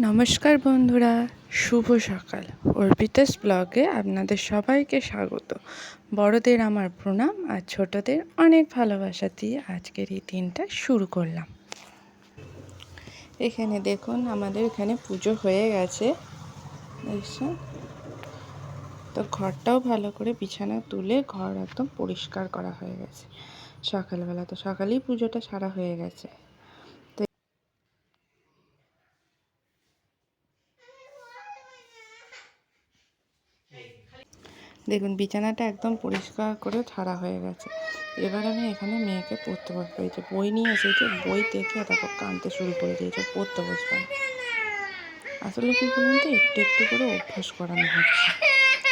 নমস্কার বন্ধুরা, শুভ সকাল। অর্পিতাস ব্লগে আপনাদের সবাইকে স্বাগত। বড়দের আমার প্রণাম আর ছোটদের অনেক ভালোবাসা দিয়ে আজকের এই দিনটা শুরু করলাম। এখানে দেখুন, আমাদের এখানে পুজো হয়ে গেছে, দেখছেন তো। ঘরটাও ভালো করে বিছানা তুলে ঘর একদম পরিষ্কার করা হয়ে গেছে সকালবেলা। তো সকালেই পুজোটা সারা হয়ে গেছে। দেখুন, বিছানাটা একদম পরিষ্কার করে ঝাড়া হয়ে গেছে। এবার আমি এখানে মেয়েকে পড়তে বসবো। এই যে বই নিয়ে এসেছে, বই দেখে দেখো কাঁদতে শুরু করে দিয়েছে, পড়তে বসবে। আসলে কি বলুন তো, একটু একটু করে অভ্যাস করানো হচ্ছে,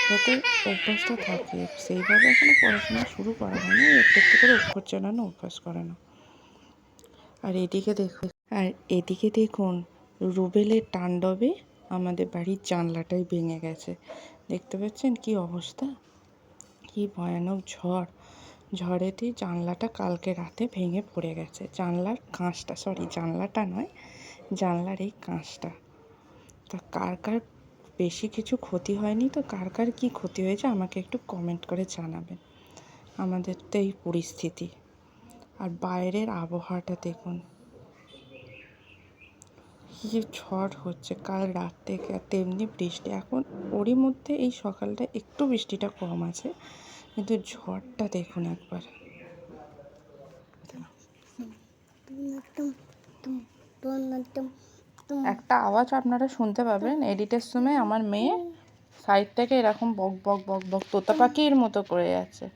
যাতে অভ্যাসটা থাকে। সেইভাবে এখনো পড়াশোনা শুরু করা হয়নি, একটু একটু করে অক্ষর চেনানো অভ্যাস করানো। আর এদিকে দেখুন, রুবেলের তাণ্ডবে আমাদের বাড়ির জানলাটাই ভেঙে গেছে। দেখতে পাচ্ছেন কি অবস্থা, কি ভয়ানক ঝড়। ঝড়েতেই জানলাটা কালকে রাতে ভেঙে পড়ে গেছে। জানলার কাঁচটা, জানলাটা নয়, জানলার এই কাঁচটা। তা কার কার বেশি কিছু ক্ষতি হয়নি, তো কার কার কী ক্ষতি হয়েছে আমাকে একটু কমেন্ট করে জানাবেন। আমাদের তো এই পরিস্থিতি। আর বাইরের আবহাওয়াটা দেখুন, কি ঝড় হচ্ছে কাল রাত থেকে, আর তেমনি বৃষ্টি। এখন ওরই মধ্যে এই সকালটা একটু বৃষ্টিটা কম আছে, কিন্তু ঝড়টা দেখুন একবার। একটা আওয়াজ আপনারা শুনতে পাবেন এডিটের সময়। আমার মেয়ে সাইড থেকে এরকম বক বক বক বক তোতা পাখির মতো করে যাচ্ছে,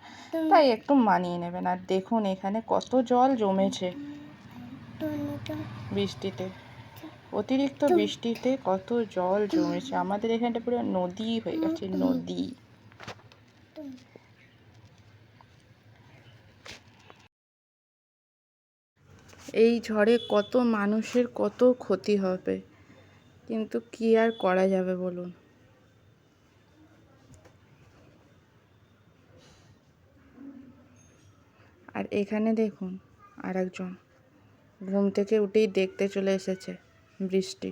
তাই একটু মানিয়ে নেবেন। আর দেখুন এখানে কত জল জমেছে বৃষ্টিতে, অতিরিক্ত বৃষ্টিতে কত জল জমেছে। আমাদের এখানটা পুরো নদী হয়ে গেছে, নদী। এই ঝড়ে কত মানুষের কত ক্ষতি হবে, কিন্তু কি আর করা যাবে বলুন। আর এখানে দেখুন, আর একজন ঘুম থেকে উঠেই দেখতে চলে এসেছে বৃষ্টি।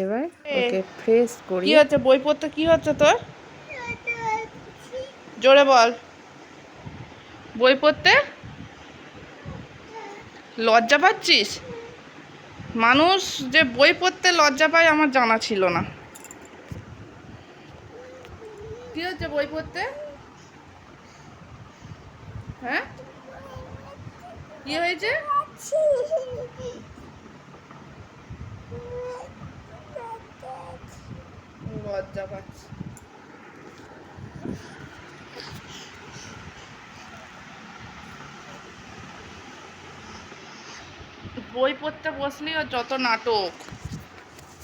এবার ওকে ফ্রেশ করি। কি হচ্ছে বই পড়তে, কি হচ্ছে তোর? জোরে বল। বই পড়তে লজ্জা পাচ্ছিস? মানুষ যে বই পড়তে লজ্জা পায় আমার জানা ছিল না। কি হচ্ছে বই পড়তে? হ্যাঁ, কি হয়েছে? লজ্জা পাচ্ছি। বই পড়তে বসলেই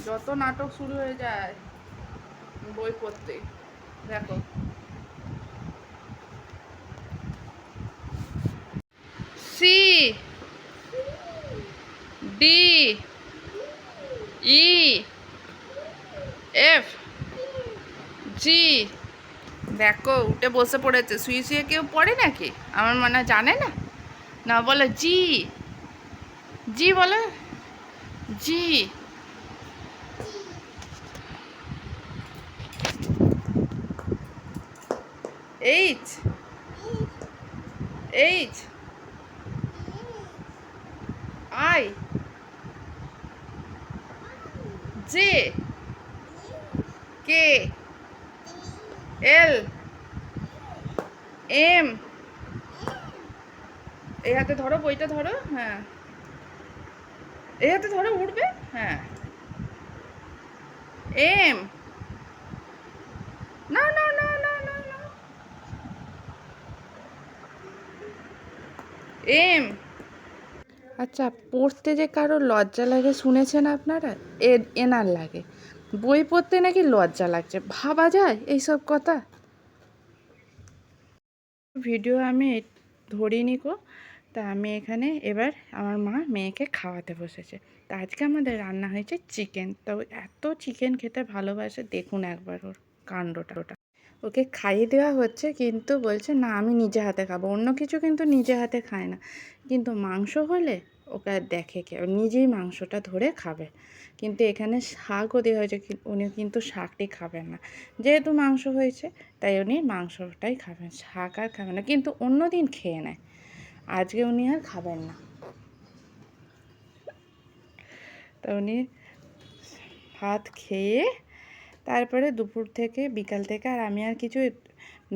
যত নাটক শুরু হয়ে যায় বই পড়তে। দেখো, C D E F G. দেখো উঠে বসে পড়েছে। শুয়ে শুয়ে কেউ পড়ে নাকি? আমার মনে হয় জানে না। না, বলো জি। জি বলো, G. H H I J K L M. এই হাতে ধরো, বইটা ধরো। হ্যাঁ, এই হাতে ধরো, উঠবে। হ্যাঁ, এম। না না না না না না, এম। আচ্ছা, পড়তে যে কারো লজ্জা লাগে শুনেছেন আপনারা? এনার লাগে। বই পড়তে নাকি লজ্জা লাগছে, ভাবা যায় এইসব কথা? ভিডিও আমি ধরিনি গো। তা আমি এখানে এবার আমার মা মেয়েকে খাওয়াতে বসেছে। তা আজকে আমাদের রান্না হয়েছে চিকেন। তো এত চিকেন খেতে ভালোবাসে, দেখুন একবার ওর কাণ্ডটা। ওকে খাইয়ে দেওয়া হচ্ছে, কিন্তু বলছে না আমি নিজে হাতে খাবো। অন্য কিছু কিন্তু নিজে হাতে খায় না, কিন্তু মাংস হলে ওকে আর দেখে কে, ও নিজেই মাংসটা ধরে খাবে। কিন্তু এখানে শাকও দেওয়া হয়েছে, উনি কিন্তু শাকটি খাবেন না, যেহেতু মাংস হয়েছে তাই উনি মাংসটাই খাবেন, শাক আর খাবেন না। কিন্তু অন্য দিন খেয়ে নেয়, আজকে উনি আর খাবেন না। তা উনি ভাত খেয়ে তারপরে দুপুর থেকে বিকাল থেকে আর আমি আর কিছু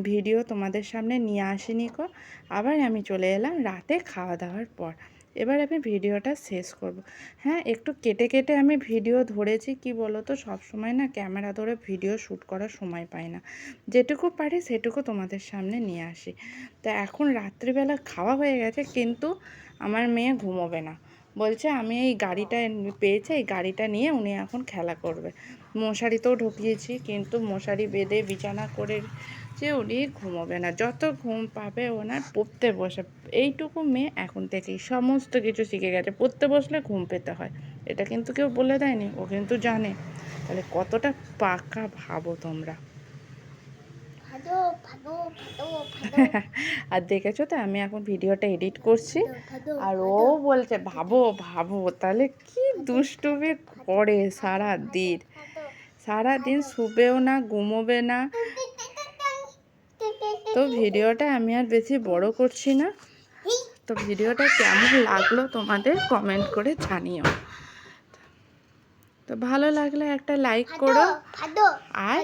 ভিডিও তোমাদের সামনে নিয়ে আসিনি কো। আবার আমি চলে এলাম রাতে খাওয়া দাওয়ার পর। এবার আমি ভিডিওটা শেষ করব। হ্যাঁ, একটু কেটে কেটে আমি ভিডিও ধরেছি, কি বলো তো, সবসময় না ক্যামেরা ধরে ভিডিও শ্যুট করার সময় পাই না, যেটুকু পারি সেটুকু তোমাদের সামনে নিয়ে আসি। তো এখন রাত্রিবেলা খাওয়া হয়ে গেছে, কিন্তু আমার মেয়ে ঘুমোবে না, বলছে আমি এই গাড়িটা পেয়েছে, এই গাড়িটা নিয়ে উনি এখন খেলা করবে। মশারিতেও ঢুকিয়েছি, কিন্তু মশারি বেঁধে বিছানা করে যে উনি ঘুমোবে না, যত ঘুম পাবে ওনার পড়তে বসে। এইটুকু মেয়ে এখন থেকেই সমস্ত কিছু শিখে গেছে, পড়তে বসলে ঘুম পেতে হয়, এটা কিন্তু কেউ বলে দেয়নি, ও কিন্তু জানে। তাহলে কতটা পাকা ভাবো তোমরা। আর দেখেছো তো আমি এখন ভিডিওটা এডিট করছি, আর ও বলছে ভাবো ভাবো। তাহলে কি দুষ্টুমি করে সারাদিন শুবেও না, ঘুমোবে না। তো ভিডিওটা আমি আর বেশি বড় করছি না। তো ভিডিওটা কেমন লাগলো তোমাদের কমেন্ট করে জানিও। তো ভালো লাগলে একটা লাইক করো, আর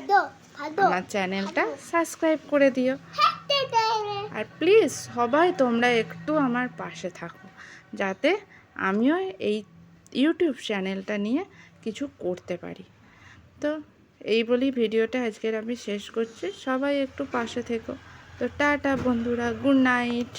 আমার চ্যানেলটা সাবস্ক্রাইব করে দিও। আর প্লিজ সবাই তোমরা একটু আমার পাশে থাকো, যাতে আমিও এই ইউটিউব চ্যানেলটা নিয়ে কিছু করতে পারি। তো এই বলি ভিডিওটা আজকের আমি শেষ করছি, সবাই একটু পাশে থেকো। তো টাটা বন্ধুরা, গুড নাইট।